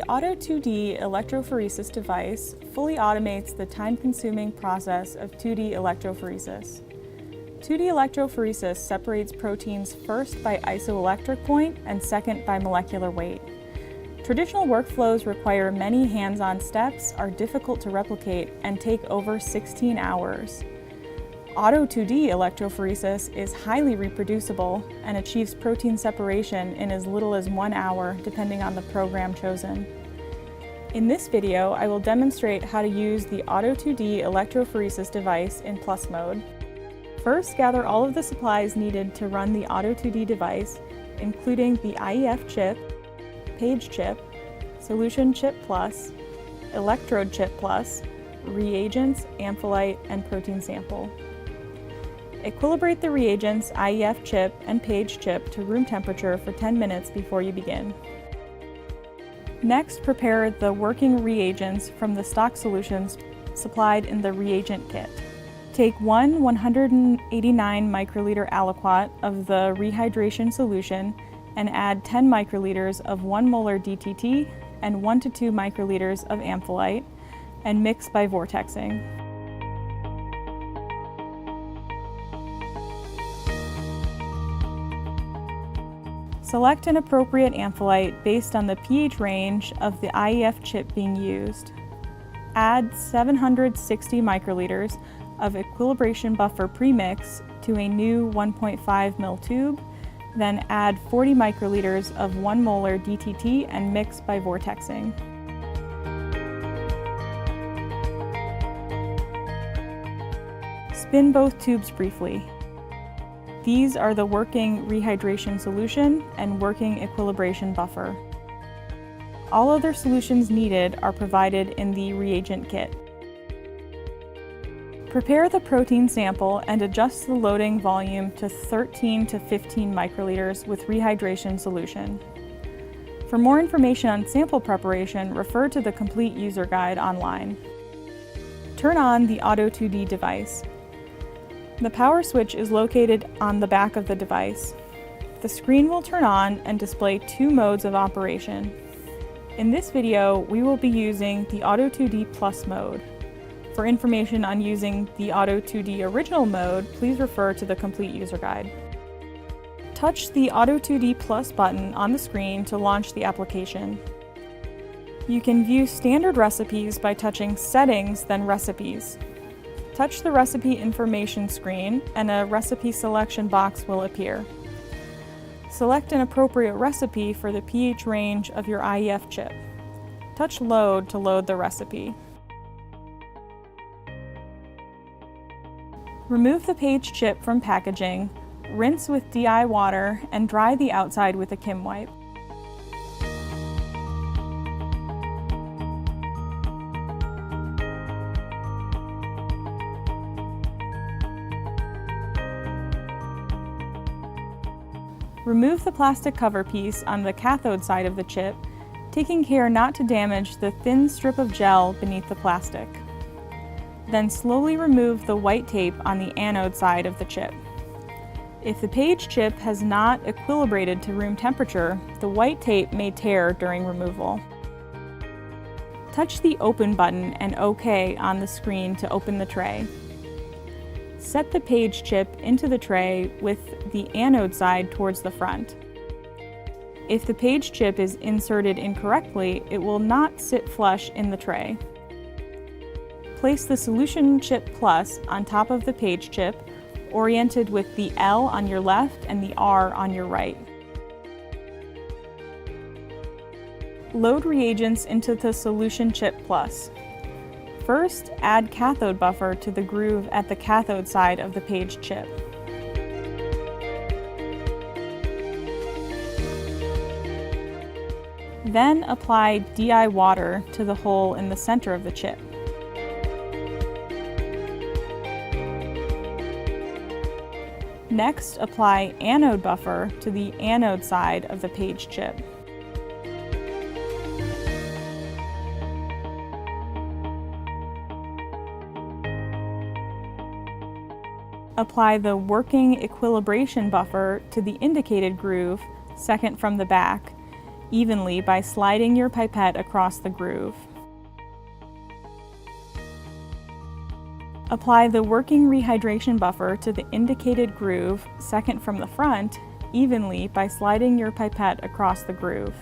Auto2D electrophoresis device fully automates the time-consuming process of 2D electrophoresis. 2D electrophoresis separates proteins first by isoelectric point and second by molecular weight. Traditional workflows require many hands-on steps, are difficult to replicate, and take over 16 hours. Auto2D electrophoresis is highly reproducible and achieves protein separation in as little as 1 hour, depending on the program chosen. In this video, I will demonstrate how to use the Auto2D electrophoresis device in plus mode. First, gather all of the supplies needed to run the Auto2D device, including the IEF chip, page chip, solution chip plus, electrode chip plus, reagents, ampholyte, and protein sample. Equilibrate the reagents, IEF chip, and page chip to room temperature for 10 minutes before you begin. Next, prepare the working reagents from the stock solutions supplied in the reagent kit. Take one 189 microliter aliquot of the rehydration solution and add 10 microliters of 1 molar DTT and 1 to 2 microliters of ampholyte and mix by vortexing. Select an appropriate ampholyte based on the pH range of the IEF chip being used. Add 760 microliters of equilibration buffer premix to a new 1.5 ml tube, then add 40 microliters of 1 molar DTT and mix by vortexing. Spin both tubes briefly. These are the working rehydration solution and working equilibration buffer. All other solutions needed are provided in the reagent kit. Prepare the protein sample and adjust the loading volume to 13 to 15 microliters with rehydration solution. For more information on sample preparation, refer to the complete user guide online. Turn on the Auto2D device. The power switch is located on the back of the device. The screen will turn on and display two modes of operation. In this video, we will be using the Auto2D Plus mode. For information on using the Auto2D original mode, please refer to the complete user guide. Touch the Auto2D Plus button on the screen to launch the application. You can view standard recipes by touching Settings, then Recipes. Touch the recipe information screen and a recipe selection box will appear. Select an appropriate recipe for the pH range of your IEF chip. Touch Load to load the recipe. Remove the page chip from packaging, rinse with DI water, and dry the outside with a Kim wipe. Remove the plastic cover piece on the cathode side of the chip, taking care not to damage the thin strip of gel beneath the plastic. Then slowly remove the white tape on the anode side of the chip. If the page chip has not equilibrated to room temperature, the white tape may tear during removal. Touch the Open button and OK on the screen to open the tray. Set the page chip into the tray with the anode side towards the front. If the page chip is inserted incorrectly, it will not sit flush in the tray. Place the solution chip plus on top of the page chip, oriented with the L on your left and the R on your right. Load reagents into the solution chip plus. First, add cathode buffer to the groove at the cathode side of the page chip. Then apply DI water to the hole in the center of the chip. Next, apply anode buffer to the anode side of the page chip. Apply the working equilibration buffer to the indicated groove, second from the back, evenly by sliding your pipette across the groove. Apply the working rehydration buffer to the indicated groove, second from the front, evenly by sliding your pipette across the groove.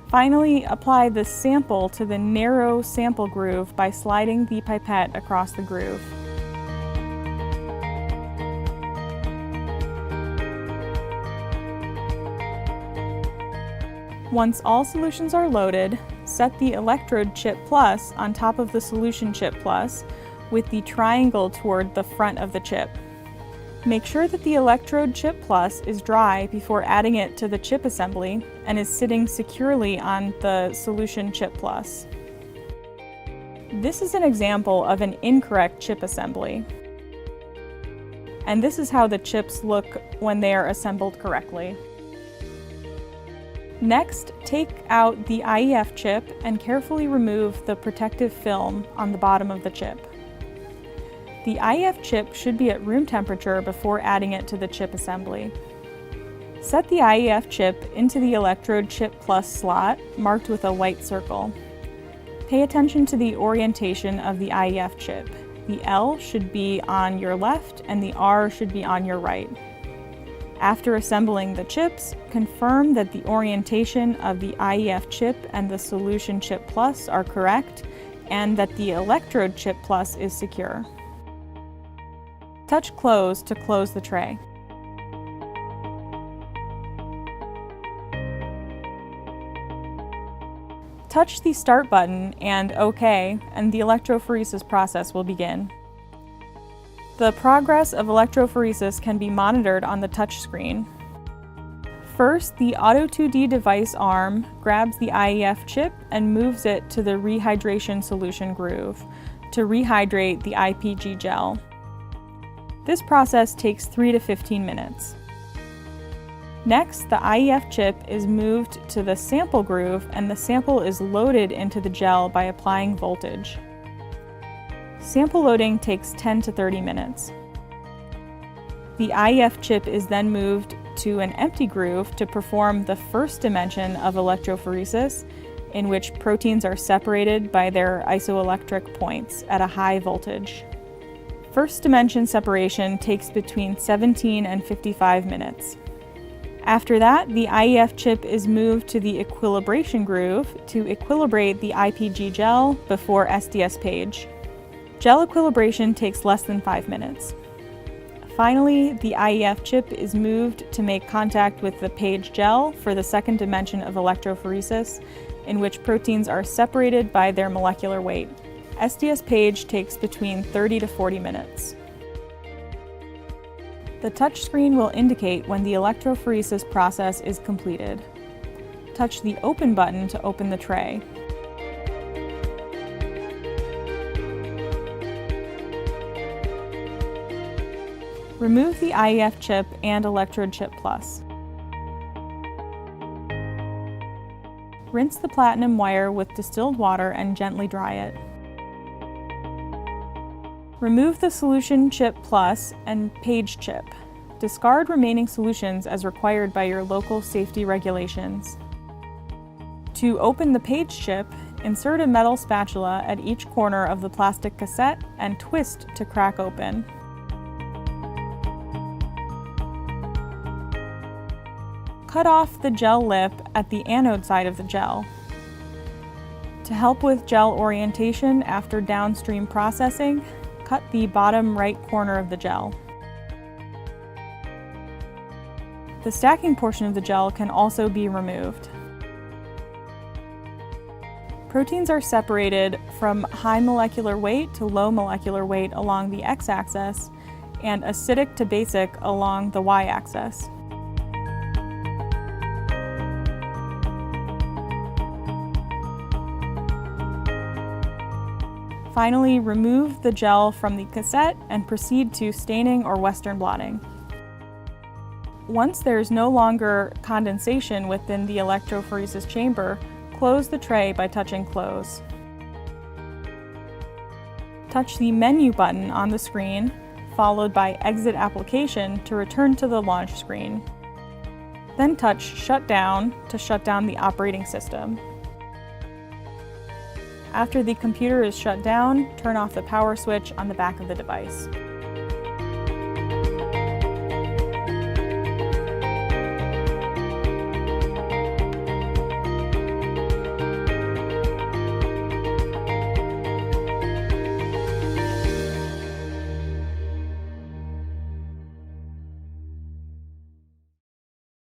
Finally, apply the sample to the narrow sample groove by sliding the pipette across the groove. Once all solutions are loaded, set the electrode chip plus on top of the solution chip plus with the triangle toward the front of the chip. Make sure that the electrode chip plus is dry before adding it to the chip assembly and is sitting securely on the solution chip plus. This is an example of an incorrect chip assembly. And this is how the chips look when they are assembled correctly. Next, take out the IEF chip and carefully remove the protective film on the bottom of the chip. The IEF chip should be at room temperature before adding it to the chip assembly. Set the IEF chip into the electrode chip plus slot, marked with a white circle. Pay attention to the orientation of the IEF chip. The L should be on your left and the R should be on your right. After assembling the chips, confirm that the orientation of the IEF chip and the solution chip plus are correct and that the electrode chip plus is secure. Touch Close to close the tray. Touch the Start button and OK, and the electrophoresis process will begin. The progress of electrophoresis can be monitored on the touch screen. First, the Auto2D device arm grabs the IEF chip and moves it to the rehydration solution groove to rehydrate the IPG gel. This process takes 3 to 15 minutes. Next, the IEF chip is moved to the sample groove and the sample is loaded into the gel by applying voltage. Sample loading takes 10 to 30 minutes. The IEF chip is then moved to an empty groove to perform the first dimension of electrophoresis, in which proteins are separated by their isoelectric points at a high voltage. First dimension separation takes between 17 and 55 minutes. After that, the IEF chip is moved to the equilibration groove to equilibrate the IPG gel before SDS page. Gel equilibration takes less than 5 minutes. Finally, the IEF chip is moved to make contact with the page gel for the second dimension of electrophoresis, in which proteins are separated by their molecular weight. SDS page takes between 30 to 40 minutes. The touch screen will indicate when the electrophoresis process is completed. Touch the Open button to open the tray. Remove the IEF chip and electrode chip plus. Rinse the platinum wire with distilled water and gently dry it. Remove the solution chip plus and page chip. Discard remaining solutions as required by your local safety regulations. To open the page chip, insert a metal spatula at each corner of the plastic cassette and twist to crack open. Cut off the gel lip at the anode side of the gel. To help with gel orientation after downstream processing, cut the bottom right corner of the gel. The stacking portion of the gel can also be removed. Proteins are separated from high molecular weight to low molecular weight along the x-axis and acidic to basic along the y-axis. Finally, remove the gel from the cassette and proceed to staining or Western blotting. Once there is no longer condensation within the electrophoresis chamber, close the tray by touching Close. Touch the Menu button on the screen, followed by Exit Application to return to the launch screen. Then touch Shut Down to shut down the operating system. After the computer is shut down, turn off the power switch on the back of the device.